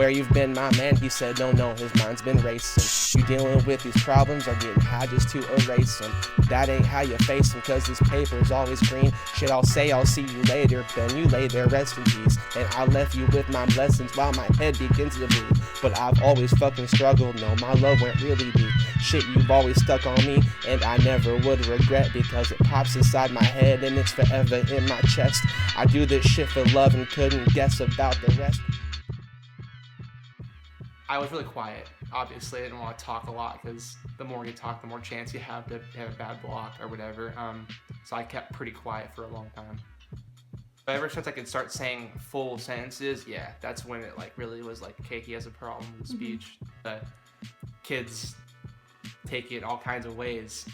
where you've been, my man? He said, no, his mind's been racing. You dealing with these problems or getting high just to erase them? That ain't how you face them, cause this paper's always green. Shit, I'll say I'll see you later, then you lay there, rest in peace. And I left you with my blessings while my head begins to bleed. But I've always fucking struggled, no, my love went really deep. Shit, you've always stuck on me, and I never would regret, because it pops inside my head and it's forever in my chest. I do this shit for love and couldn't guess about the rest. I was really quiet. Obviously, I didn't want to talk a lot, because the more you talk, the more chance you have to have a bad block or whatever. So I kept pretty quiet for a long time. But ever since I could start saying full sentences, yeah, that's when it like really was like, okay, he has a problem with speech. But kids take it all kinds of ways.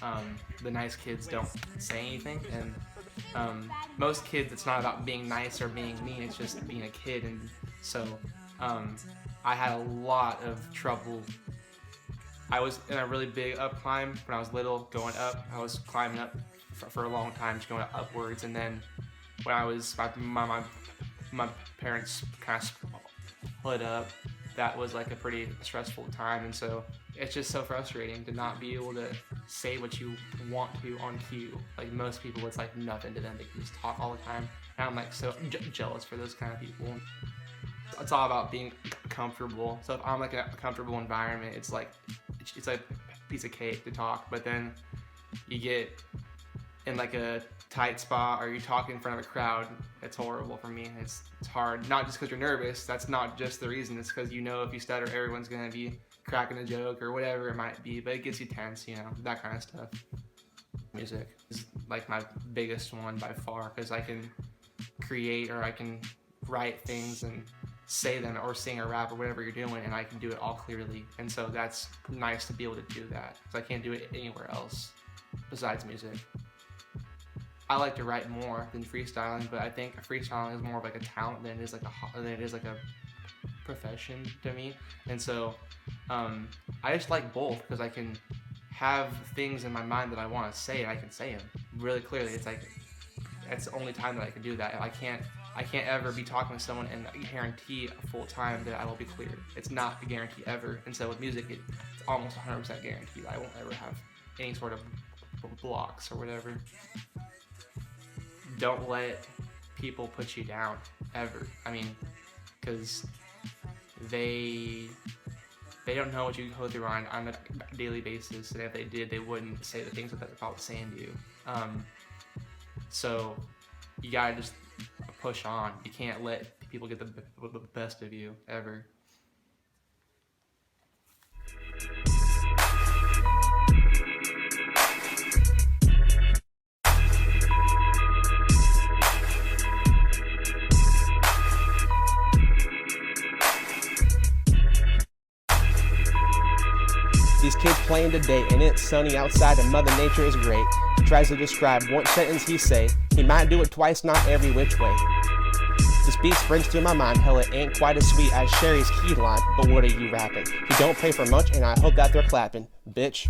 The nice kids don't say anything, and most kids, it's not about being nice or being mean, it's just being a kid. And so I had a lot of trouble. I was in a really big up climb when I was little, going up. I was climbing up for a long time, just going upwards. And then when I was, my parents kind of split up, that was like a pretty stressful time. And so it's just so frustrating to not be able to say what you want to on cue. Like most people, it's like nothing to them. They can just talk all the time. And I'm like so jealous for those kind of people. It's all about being comfortable. So if I'm like in a comfortable environment, it's like a piece of cake to talk. But then you get in like a tight spot, or you talk in front of a crowd, it's horrible for me. It's hard, not just because you're nervous. That's not just the reason. It's because you know if you stutter, everyone's gonna be cracking a joke or whatever it might be. But it gets you tense, you know, that kind of stuff. Music is like my biggest one by far, because I can create, or I can write things and say them, or sing or rap or whatever you're doing, and I can do it all clearly. And so that's nice to be able to do that, because I can't do it anywhere else besides music. I like to write more than freestyling, but I think freestyling is more of like a talent than it is like a profession to me. And so I just like both, because I can have things in my mind that I want to say, and I can say them really clearly. It's like that's the only time that I can do that. I can't ever be talking to someone and guarantee a full time that I will be clear. It's not a guarantee ever. And so with music, it's almost 100% guaranteed. I won't ever have any sort of blocks or whatever. Don't let people put you down, ever. I mean, because they don't know what you go through on a daily basis, and if they did, they wouldn't say the things that they're probably saying to you. So you gotta just push on. You can't let people get the best of you, ever. These kids playing today, and it's sunny outside and Mother Nature is great. He tries to describe one sentence he say. He might do it twice, not every which way. This beat springs through my mind, hell it ain't quite as sweet as Sherry's key line, but what are you rapping? You don't pay for much, and I hope that they're clapping, bitch.